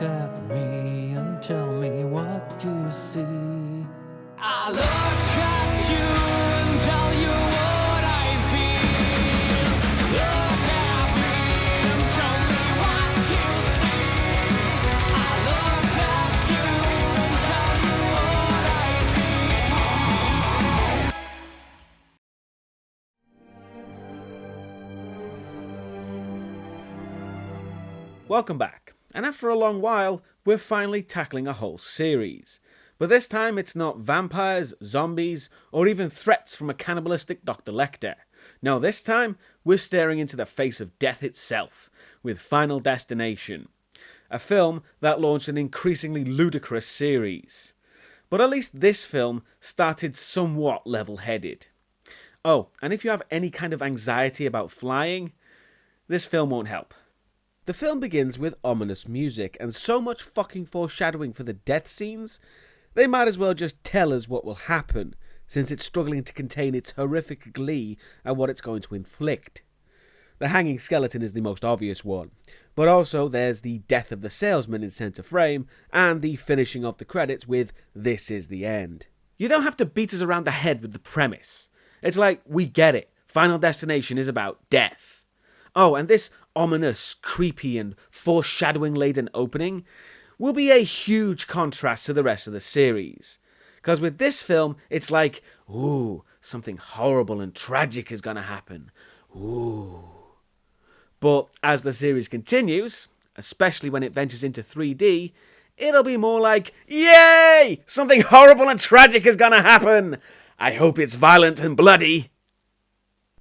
Look at me and tell me what you see. I look at you and tell you what I feel. Look at me and tell me what you see. I look at you and tell you what I feel. Welcome back, and after a long while, we're finally tackling a whole series. But this time it's not vampires, zombies, or even threats from a cannibalistic Dr. Lecter. No, this time we're staring into the face of death itself, with Final Destination, a film that launched an increasingly ludicrous series. But at least this film started somewhat level-headed. Oh, and if you have any kind of anxiety about flying, this film won't help. The film begins with ominous music and so much fucking foreshadowing for the death scenes, they might as well just tell us what will happen, since it's struggling to contain its horrific glee at what it's going to inflict. The hanging skeleton is the most obvious one, but also there's the death of the salesman in centre frame, and the finishing of the credits with "This is the end." You don't have to beat us around the head with the premise. It's like, we get it, Final Destination is about death. Oh, and this ominous, creepy, and foreshadowing-laden opening will be a huge contrast to the rest of the series. Because with this film, it's like, ooh, something horrible and tragic is going to happen. Ooh. But as the series continues, especially when it ventures into 3D, it'll be more like, yay! Something horrible and tragic is going to happen! I hope it's violent and bloody.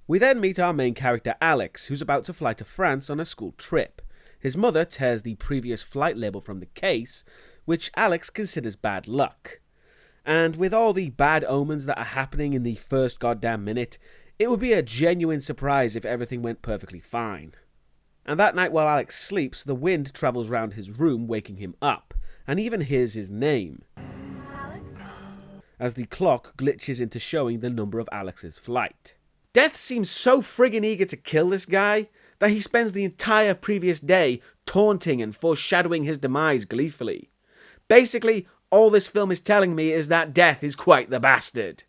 We then meet our main character Alex, who's about to fly to France on a school trip. His mother tears the previous flight label from the case, which Alex considers bad luck. And with all the bad omens that are happening in the first goddamn minute, it would be a genuine surprise if everything went perfectly fine. And that night while Alex sleeps, the wind travels round his room, waking him up, and even hears his name, Alex? As the clock glitches into showing the number of Alex's flight. Death seems so friggin' eager to kill this guy that he spends the entire previous day taunting and foreshadowing his demise gleefully. Basically, all this film is telling me is that Death is quite the bastard.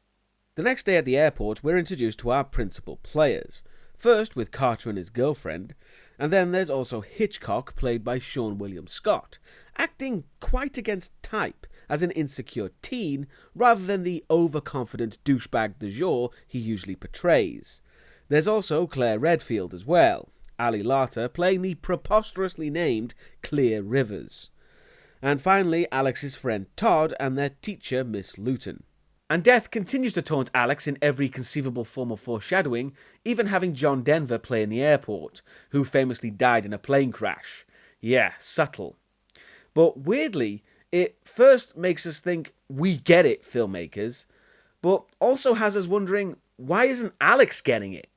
The next day at the airport, we're introduced to our principal players. First with Carter and his girlfriend, and then there's also Hitchcock, played by Sean William Scott, acting quite against type as an insecure teen rather than the overconfident douchebag du jour he usually portrays. There's also Claire Redfield as well, Ali Larter playing the preposterously named Clear Rivers. And finally, Alex's friend Todd and their teacher, Miss Lewton. And Death continues to taunt Alex in every conceivable form of foreshadowing, even having John Denver play in the airport, who famously died in a plane crash. Yeah, subtle. But weirdly, it first makes us think, we get it, filmmakers, but also has us wondering, why isn't Alex getting it?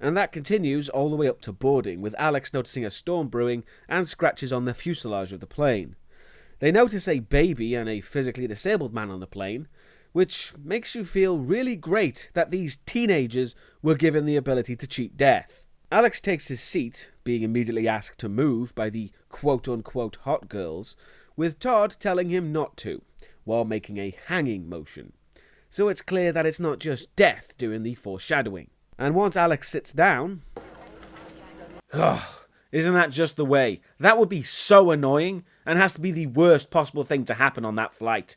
And that continues all the way up to boarding, with Alex noticing a storm brewing and scratches on the fuselage of the plane. They notice a baby and a physically disabled man on the plane, which makes you feel really great that these teenagers were given the ability to cheat death. Alex takes his seat, being immediately asked to move by the quote-unquote hot girls, with Todd telling him not to, while making a hanging motion. So it's clear that it's not just Death doing the foreshadowing. And once Alex sits down... isn't that just the way? That would be so annoying, and has to be the worst possible thing to happen on that flight.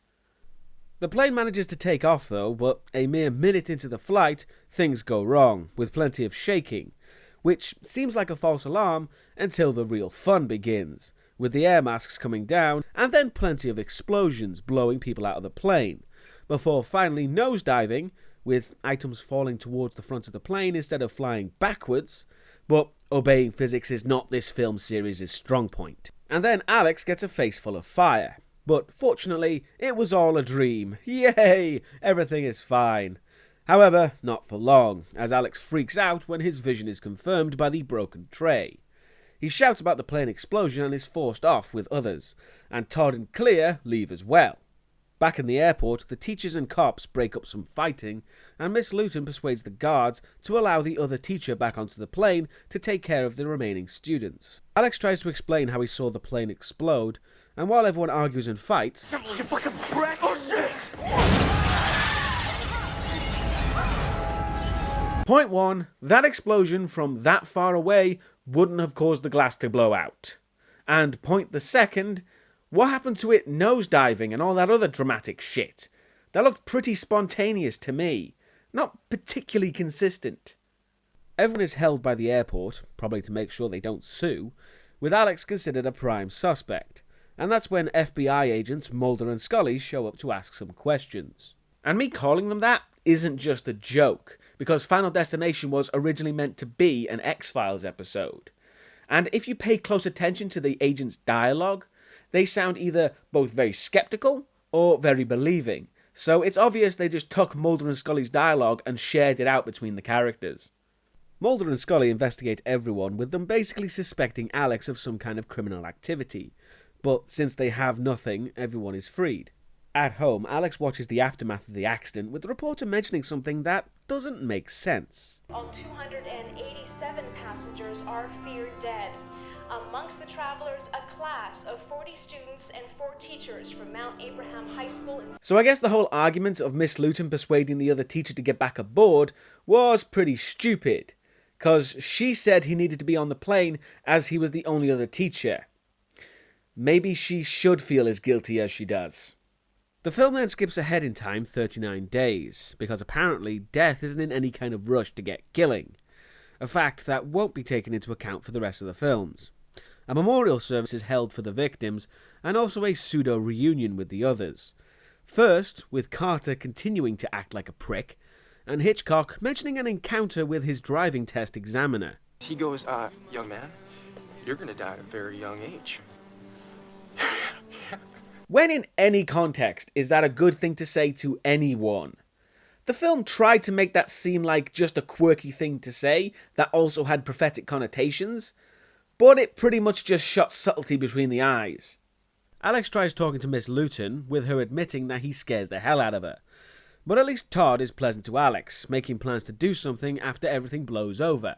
The plane manages to take off though, but a mere minute into the flight, things go wrong, with plenty of shaking, which seems like a false alarm until the real fun begins, with the air masks coming down, and then plenty of explosions blowing people out of the plane, before finally nosediving, with items falling towards the front of the plane instead of flying backwards, but obeying physics is not this film series' strong point. And then Alex gets a face full of fire. But fortunately, it was all a dream. Yay! Everything is fine. However, not for long, as Alex freaks out when his vision is confirmed by the broken tray. He shouts about the plane explosion and is forced off with others, and Todd and Clear leave as well. Back in the airport, the teachers and cops break up some fighting, and Miss Lewton persuades the guards to allow the other teacher back onto the plane to take care of the remaining students. Alex tries to explain how he saw the plane explode, and while everyone argues and fights, You fucking brat! Oh shit! Point 1, that explosion from that far away wouldn't have caused the glass to blow out. And point the 2nd, what happened to it nosediving and all that other dramatic shit? That looked pretty spontaneous to me, not particularly consistent. Everyone is held by the airport, probably to make sure they don't sue, with Alex considered a prime suspect. And that's when FBI agents Mulder and Scully show up to ask some questions. And me calling them that isn't just a joke, because Final Destination was originally meant to be an X-Files episode. And if you pay close attention to the agents' dialogue, they sound either both very skeptical or very believing. So it's obvious they just took Mulder and Scully's dialogue and shared it out between the characters. Mulder and Scully investigate everyone, with them basically suspecting Alex of some kind of criminal activity. But since they have nothing, everyone is freed. At home, Alex watches the aftermath of the accident, with the reporter mentioning something that doesn't make sense. All 287 passengers are feared dead. Amongst the travelers, a class of 40 students and 4 teachers from Mount Abraham High School in... So I guess the whole argument of Miss Lewton persuading the other teacher to get back aboard was pretty stupid, because she said he needed to be on the plane as he was the only other teacher. Maybe she should feel as guilty as she does. The film then skips ahead in time 39 days, because apparently death isn't in any kind of rush to get killing, a fact that won't be taken into account for the rest of the films. A memorial service is held for the victims, and also a pseudo-reunion with the others. First, with Carter continuing to act like a prick, and Hitchcock mentioning an encounter with his driving test examiner. He goes, young man, you're gonna die at a very young age. When in any context is that a good thing to say to anyone? The film tried to make that seem like just a quirky thing to say that also had prophetic connotations, but it pretty much just shot subtlety between the eyes. Alex tries talking to Miss Lewton, with her admitting that he scares the hell out of her. But at least Todd is pleasant to Alex, making plans to do something after everything blows over,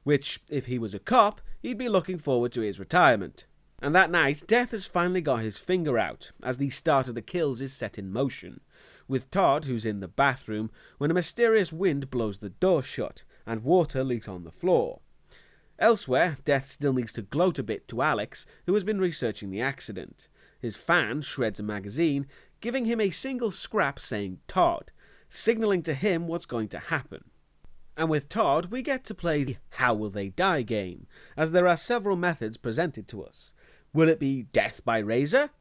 which, if he was a cop, he'd be looking forward to his retirement. And that night, Death has finally got his finger out, as the start of the kills is set in motion, with Todd, who's in the bathroom, when a mysterious wind blows the door shut, and water leaks on the floor. Elsewhere, Death still needs to gloat a bit to Alex, who has been researching the accident. His fan shreds a magazine, giving him a single scrap saying Todd, signalling to him what's going to happen. And with Todd, we get to play the How Will They Die game, as there are several methods presented to us. Will it be death by razor?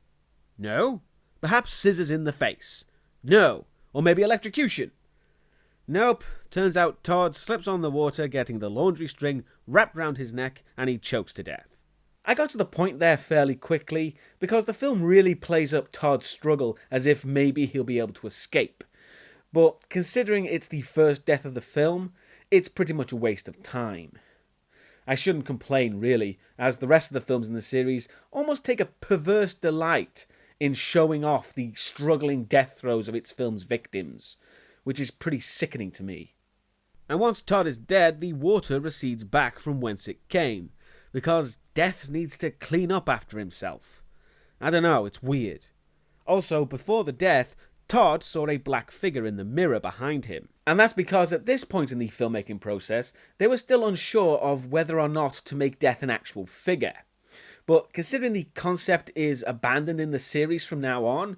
No. Perhaps scissors in the face? No. Or maybe electrocution? Nope. Turns out Todd slips on the water, getting the laundry string wrapped round his neck, and he chokes to death. I got to the point there fairly quickly, because the film really plays up Todd's struggle as if maybe he'll be able to escape. But considering it's the first death of the film, it's pretty much a waste of time. I shouldn't complain, really, as the rest of the films in the series almost take a perverse delight in showing off the struggling death throes of its film's victims, which is pretty sickening to me. And once Todd is dead, the water recedes back from whence it came, because Death needs to clean up after himself. I don't know, it's weird. Also, before the death, Todd saw a black figure in the mirror behind him. And that's because at this point in the filmmaking process, they were still unsure of whether or not to make Death an actual figure. But considering the concept is abandoned in the series from now on,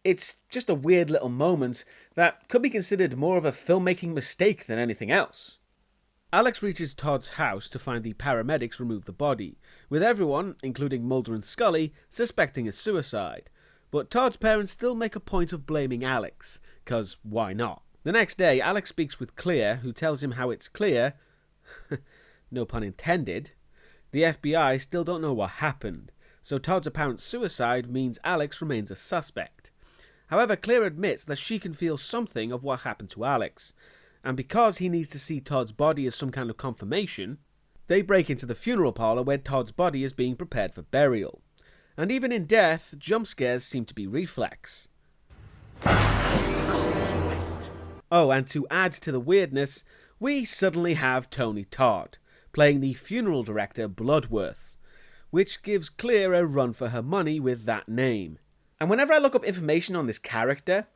it's just a weird little moment that could be considered more of a filmmaking mistake than anything else. Alex reaches Todd's house to find the paramedics remove the body, with everyone, including Mulder and Scully, suspecting a suicide. But Todd's parents still make a point of blaming Alex, 'cause why not? The next day, Alex speaks with Clear, who tells him how it's clear, no pun intended, the FBI still don't know what happened, so Todd's apparent suicide means Alex remains a suspect. However, Clear admits that she can feel something of what happened to Alex, and because he needs to see Todd's body as some kind of confirmation, they break into the funeral parlor where Todd's body is being prepared for burial. And even in Death, jump scares seem to be reflex. Oh, and to add to the weirdness, we suddenly have Tony Todd, playing the funeral director Bloodworth, which gives Claire a run for her money with that name. And whenever I look up information on this character,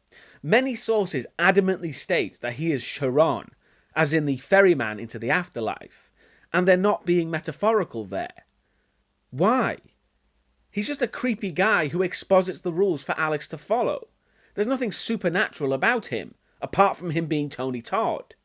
many sources adamantly state that he is Charon, as in the ferryman into the afterlife, and they're not being metaphorical there. Why? He's just a creepy guy who exposits the rules for Alex to follow. There's nothing supernatural about him, apart from him being Tony Todd.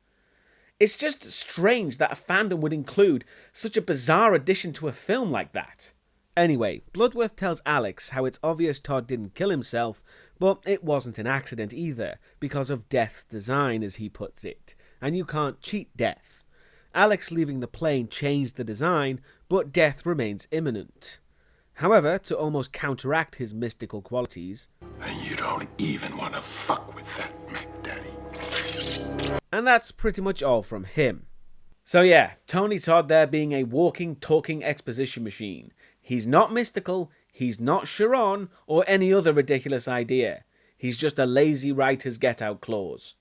It's just strange that a fandom would include such a bizarre addition to a film like that. Anyway, Bloodworth tells Alex how it's obvious Todd didn't kill himself, but it wasn't an accident either, because of death's design, as he puts it, and you can't cheat death. Alex leaving the plane changed the design, but death remains imminent. However, to almost counteract his mystical qualities, and you don't even want to fuck with that Mac Daddy. And that's pretty much all from him. So yeah, Tony Todd there being a walking, talking exposition machine. He's not mystical, he's not Charon, or any other ridiculous idea. He's just a lazy writer's get-out clause.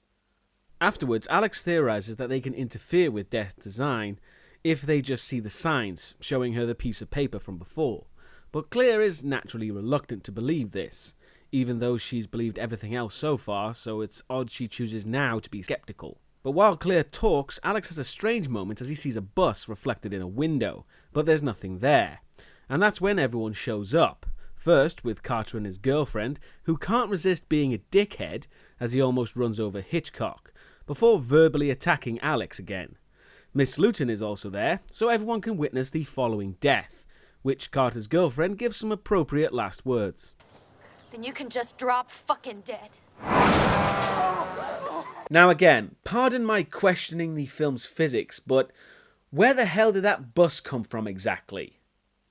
Afterwards, Alex theorizes that they can interfere with Death's design if they just see the signs showing her the piece of paper from before. But Claire is naturally reluctant to believe this, even though she's believed everything else so far, so it's odd she chooses now to be skeptical. But while Claire talks, Alex has a strange moment as he sees a bus reflected in a window, but there's nothing there. And that's when everyone shows up. First with Carter and his girlfriend, who can't resist being a dickhead as he almost runs over Hitchcock, before verbally attacking Alex again. Miss Lewton is also there, so everyone can witness the following death, which Carter's girlfriend gives some appropriate last words. Then you can just drop fucking dead. Now again, pardon my questioning the film's physics, but where the hell did that bus come from exactly?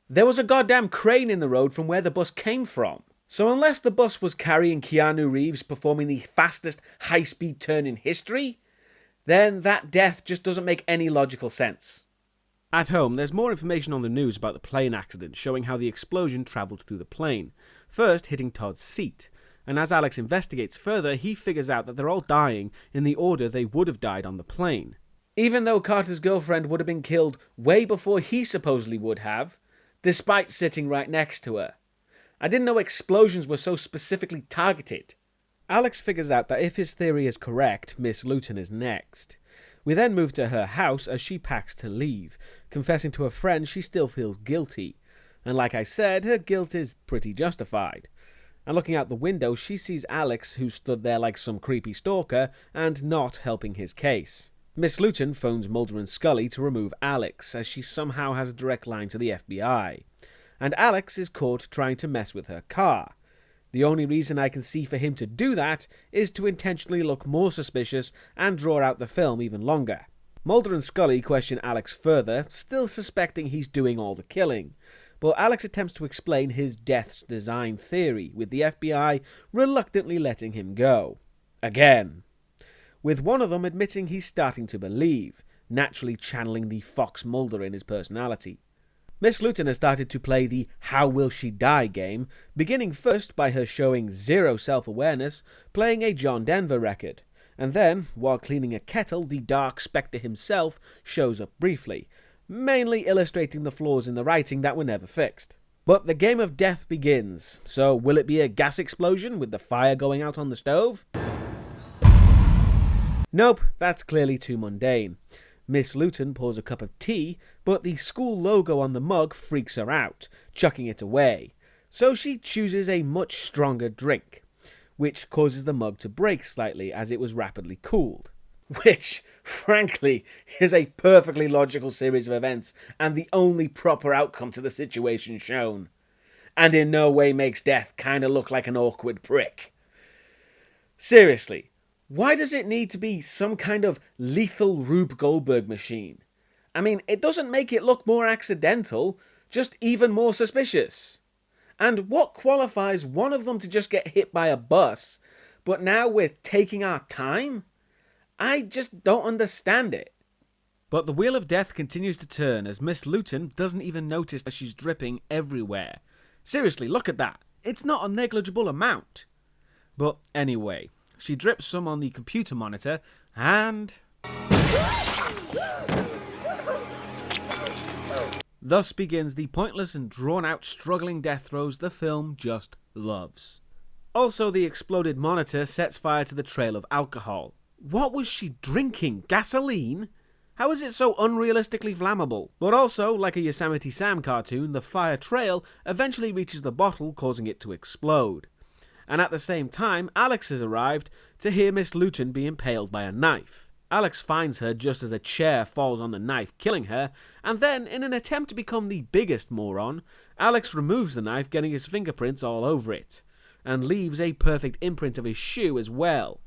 There was a goddamn crane in the road from where the bus came from. So unless the bus was carrying Keanu Reeves performing the fastest high-speed turn in history, then that death just doesn't make any logical sense. At home, there's more information on the news about the plane accident, showing how the explosion travelled through the plane, first hitting Todd's seat, and as Alex investigates further, he figures out that they're all dying in the order they would have died on the plane. Even though Carter's girlfriend would have been killed way before he supposedly would have, despite sitting right next to her. I didn't know explosions were so specifically targeted. Alex figures out that if his theory is correct, Miss Lewton is next. We then move to her house as she packs to leave, confessing to a friend she still feels guilty. And like I said, her guilt is pretty justified. And looking out the window, she sees Alex, who stood there like some creepy stalker, and not helping his case. Miss Lewton phones Mulder and Scully to remove Alex, as she somehow has a direct line to the FBI. And Alex is caught trying to mess with her car. The only reason I can see for him to do that is to intentionally look more suspicious and draw out the film even longer. Mulder and Scully question Alex further, still suspecting he's doing all the killing. But Alex attempts to explain his death's design theory, with the FBI reluctantly letting him go. Again. With one of them admitting he's starting to believe, naturally channeling the Fox Mulder in his personality. Miss Lewton has started to play the How Will She Die game, beginning first by her showing zero self-awareness, playing a John Denver record. And then, while cleaning a kettle, the Dark Spectre himself shows up briefly, mainly illustrating the flaws in the writing that were never fixed. But the game of death begins, so will it be a gas explosion with the fire going out on the stove? Nope, that's clearly too mundane. Miss Lewton pours a cup of tea, but the school logo on the mug freaks her out, chucking it away. So she chooses a much stronger drink, which causes the mug to break slightly as it was rapidly cooled. Which, frankly, is a perfectly logical series of events and the only proper outcome to the situation shown. And in no way makes Death kinda look like an awkward prick. Seriously. Why does it need to be some kind of lethal Rube Goldberg machine? I mean, it doesn't make it look more accidental, just even more suspicious. And what qualifies one of them to just get hit by a bus, but now we're taking our time? I just don't understand it. But the wheel of death continues to turn as Miss Lewton doesn't even notice that she's dripping everywhere. Seriously, look at that. It's not a negligible amount. But anyway, she drips some on the computer monitor and... Thus begins the pointless and drawn-out struggling death throes the film just loves. Also, the exploded monitor sets fire to the trail of alcohol. What was she drinking? Gasoline? How is it so unrealistically flammable? But also, like a Yosemite Sam cartoon, the fire trail eventually reaches the bottle, causing it to explode. And at the same time, Alex has arrived to hear Miss Lewton be impaled by a knife. Alex finds her just as a chair falls on the knife, killing her, and then, in an attempt to become the biggest moron, Alex removes the knife, getting his fingerprints all over it, and leaves a perfect imprint of his shoe as well.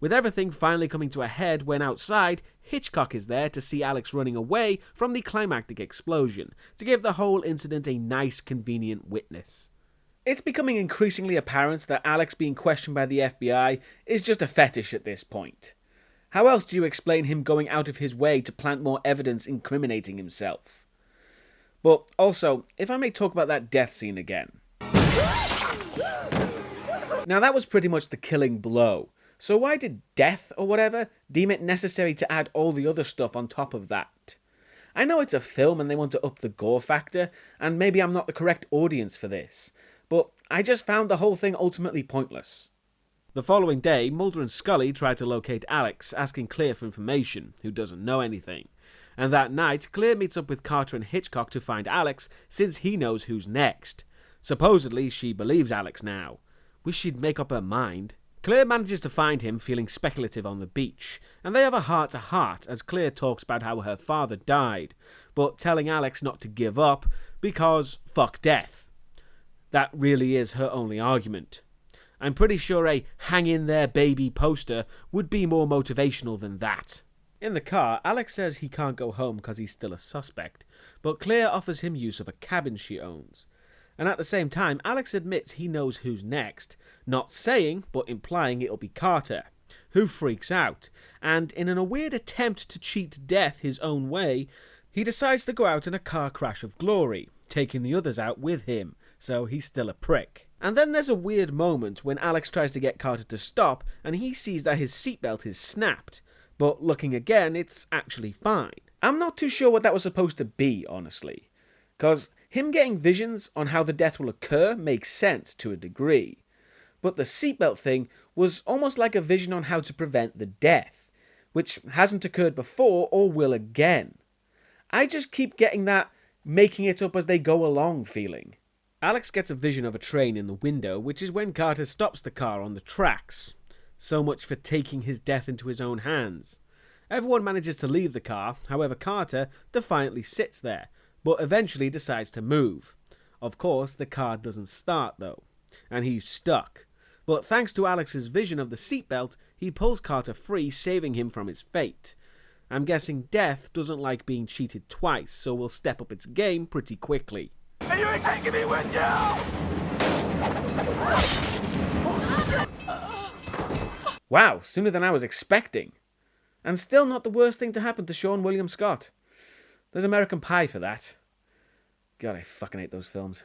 With everything finally coming to a head when outside, Hitchcock is there to see Alex running away from the climactic explosion, to give the whole incident a nice, convenient witness. It's becoming increasingly apparent that Alex being questioned by the FBI is just a fetish at this point. How else do you explain him going out of his way to plant more evidence incriminating himself? But also, if I may talk about that death scene again. Now that was pretty much the killing blow. So why did Death, or whatever, deem it necessary to add all the other stuff on top of that? I know it's a film and they want to up the gore factor, and maybe I'm not the correct audience for this, but I just found the whole thing ultimately pointless. The following day, Mulder and Scully try to locate Alex, asking Claire for information, who doesn't know anything. And that night, Claire meets up with Carter and Hitchcock to find Alex, since he knows who's next. Supposedly, she believes Alex now. Wish she'd make up her mind. Claire manages to find him feeling speculative on the beach, and they have a heart-to-heart as Claire talks about how her father died, but telling Alex not to give up because fuck death. That really is her only argument. I'm pretty sure a hang in there baby poster would be more motivational than that. In the car, Alex says he can't go home because he's still a suspect, but Claire offers him use of a cabin she owns. And at the same time, Alex admits he knows who's next, not saying, but implying it'll be Carter, who freaks out, and in a weird attempt to cheat death his own way, he decides to go out in a car crash of glory, taking the others out with him, so he's still a prick. And then there's a weird moment when Alex tries to get Carter to stop, and he sees that his seatbelt is snapped, but looking again, it's actually fine. I'm not too sure what that was supposed to be, honestly, because him getting visions on how the death will occur makes sense to a degree. But the seatbelt thing was almost like a vision on how to prevent the death, which hasn't occurred before or will again. I just keep getting that making it up as they go along feeling. Alex gets a vision of a train in the window, which is when Carter stops the car on the tracks. So much for taking his death into his own hands. Everyone manages to leave the car, however Carter defiantly sits there, but eventually decides to move. Of course, the car doesn't start though, and he's stuck. But thanks to Alex's vision of the seatbelt, he pulls Carter free, saving him from his fate. I'm guessing death doesn't like being cheated twice, so will step up its game pretty quickly. And you ain't taking me with you! Wow, sooner than I was expecting. And still not the worst thing to happen to Sean William Scott. There's American Pie for that. God, I fucking hate those films.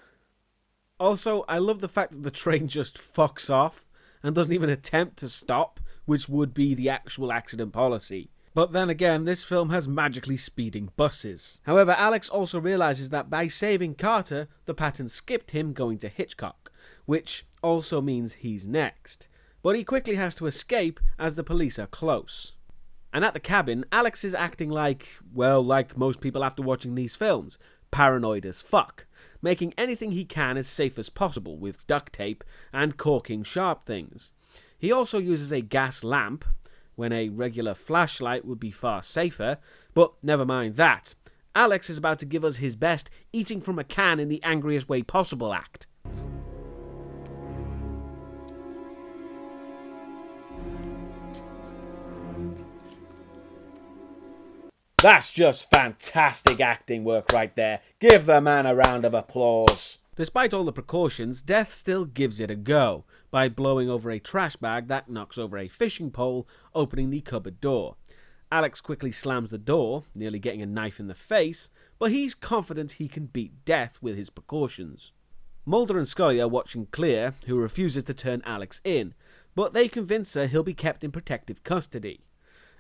Also, I love the fact that the train just fucks off and doesn't even attempt to stop, which would be the actual accident policy. But then again, this film has magically speeding buses. However, Alex also realizes that by saving Carter, the pattern skipped him going to Hitchcock, which also means he's next. But he quickly has to escape as the police are close. And at the cabin, Alex is acting like most people after watching these films, paranoid as fuck, making anything he can as safe as possible with duct tape and corking sharp things. He also uses a gas lamp, when a regular flashlight would be far safer, but never mind that. Alex is about to give us his best eating from a can in the angriest way possible act. That's just fantastic acting work right there. Give the man a round of applause. Despite all the precautions, Death still gives it a go by blowing over a trash bag that knocks over a fishing pole, opening the cupboard door. Alex quickly slams the door, nearly getting a knife in the face, but he's confident he can beat Death with his precautions. Mulder and Scully are watching Claire, who refuses to turn Alex in, but they convince her he'll be kept in protective custody.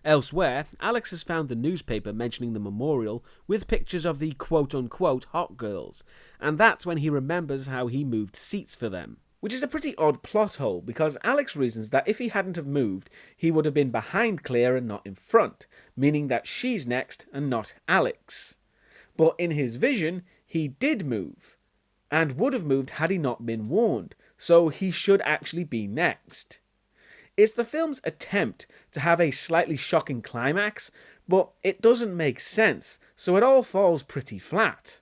Elsewhere, Alex has found the newspaper mentioning the memorial with pictures of the quote-unquote hot girls, and that's when he remembers how he moved seats for them. Which is a pretty odd plot hole, because Alex reasons that if he hadn't have moved, he would have been behind Claire and not in front, meaning that she's next and not Alex. But in his vision, he did move, and would have moved had he not been warned, so he should actually be next. It's the film's attempt to have a slightly shocking climax, but it doesn't make sense, so it all falls pretty flat.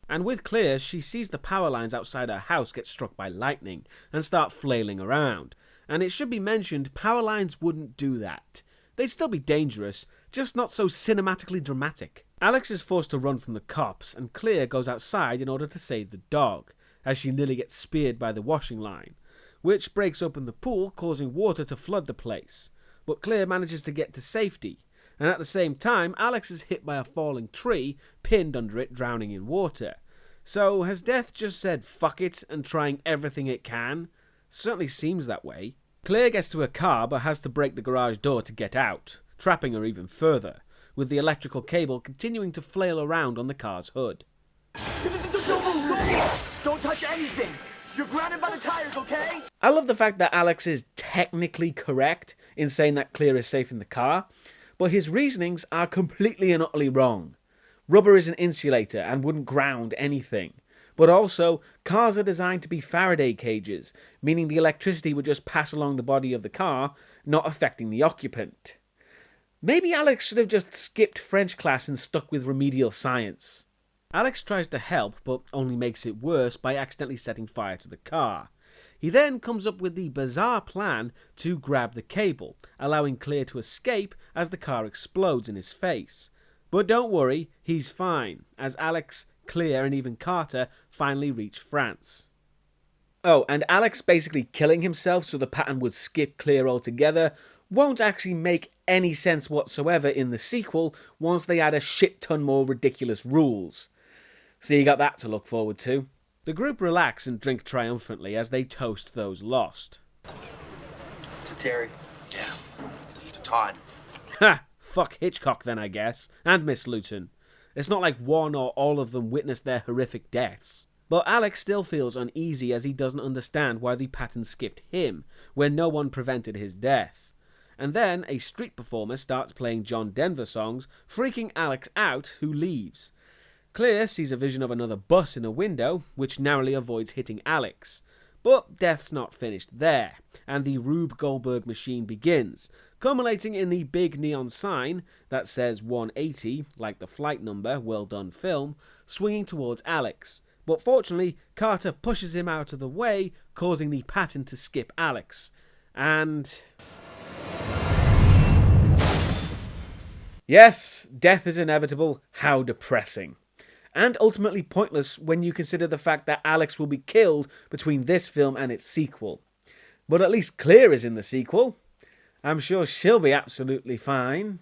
And with Claire, she sees the power lines outside her house get struck by lightning and start flailing around. And it should be mentioned, power lines wouldn't do that. They'd still be dangerous, just not so cinematically dramatic. Alex is forced to run from the cops, and Claire goes outside in order to save the dog, as she nearly gets speared by the washing line, which breaks open the pool, causing water to flood the place. But Claire manages to get to safety, and at the same time, Alex is hit by a falling tree, pinned under it, drowning in water. So, has Death just said fuck it and trying everything it can? Certainly seems that way. Claire gets to her car but has to break the garage door to get out, trapping her even further, with the electrical cable continuing to flail around on the car's hood. Don't touch anything! You're grounded by the tires, okay? I love the fact that Alex is technically correct in saying that Claire is safe in the car, but his reasonings are completely and utterly wrong. Rubber is an insulator and wouldn't ground anything. But also, cars are designed to be Faraday cages, meaning the electricity would just pass along the body of the car, not affecting the occupant. Maybe Alex should have just skipped French class and stuck with remedial science. Alex tries to help, but only makes it worse by accidentally setting fire to the car. He then comes up with the bizarre plan to grab the cable, allowing Claire to escape as the car explodes in his face. But don't worry, he's fine, as Alex, Claire and even Carter finally reach France. Oh, and Alex basically killing himself so the pattern would skip Claire altogether won't actually make any sense whatsoever in the sequel once they add a shit ton more ridiculous rules. So you got that to look forward to. The group relax and drink triumphantly as they toast those lost. To Terry. Yeah. To Todd. Ha! Fuck Hitchcock then, I guess. And Miss Lewton. It's not like one or all of them witnessed their horrific deaths. But Alex still feels uneasy as he doesn't understand why the pattern skipped him, when no one prevented his death. And then a street performer starts playing John Denver songs, freaking Alex out, who leaves. Claire sees a vision of another bus in a window, which narrowly avoids hitting Alex. But Death's not finished there, and the Rube Goldberg machine begins, culminating in the big neon sign that says 180, like the flight number, well done film, swinging towards Alex. But fortunately, Carter pushes him out of the way, causing the pattern to skip Alex. And... yes, death is inevitable. How depressing. And ultimately pointless when you consider the fact that Alex will be killed between this film and its sequel. But at least Claire is in the sequel. I'm sure she'll be absolutely fine.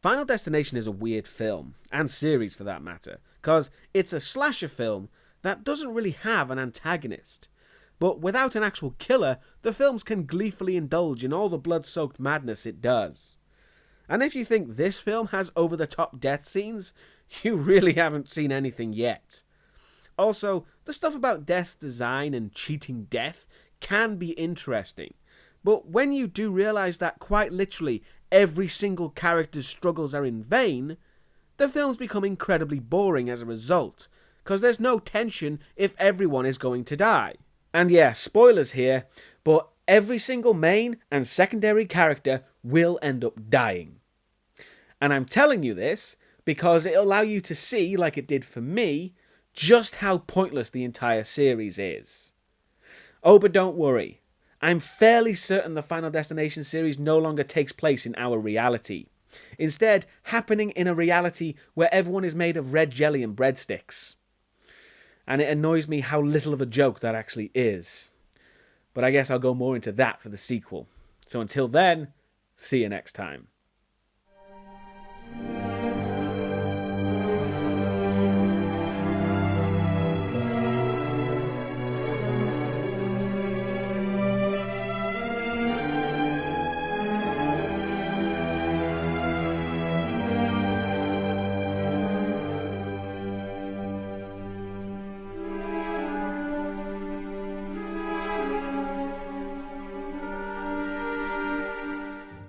Final Destination is a weird film, and series for that matter, because it's a slasher film that doesn't really have an antagonist. But without an actual killer, the films can gleefully indulge in all the blood-soaked madness it does. And if you think this film has over-the-top death scenes, you really haven't seen anything yet. Also, the stuff about Death's design and cheating death can be interesting, but when you do realise that quite literally every single character's struggles are in vain, the films become incredibly boring as a result, because there's no tension if everyone is going to die. And yeah, spoilers here, but every single main and secondary character will end up dying. And I'm telling you this because it'll allow you to see, like it did for me, just how pointless the entire series is. Oh, but don't worry. I'm fairly certain the Final Destination series no longer takes place in our reality. Instead, happening in a reality where everyone is made of red jelly and breadsticks. And it annoys me how little of a joke that actually is. But I guess I'll go more into that for the sequel. So until then, see you next time.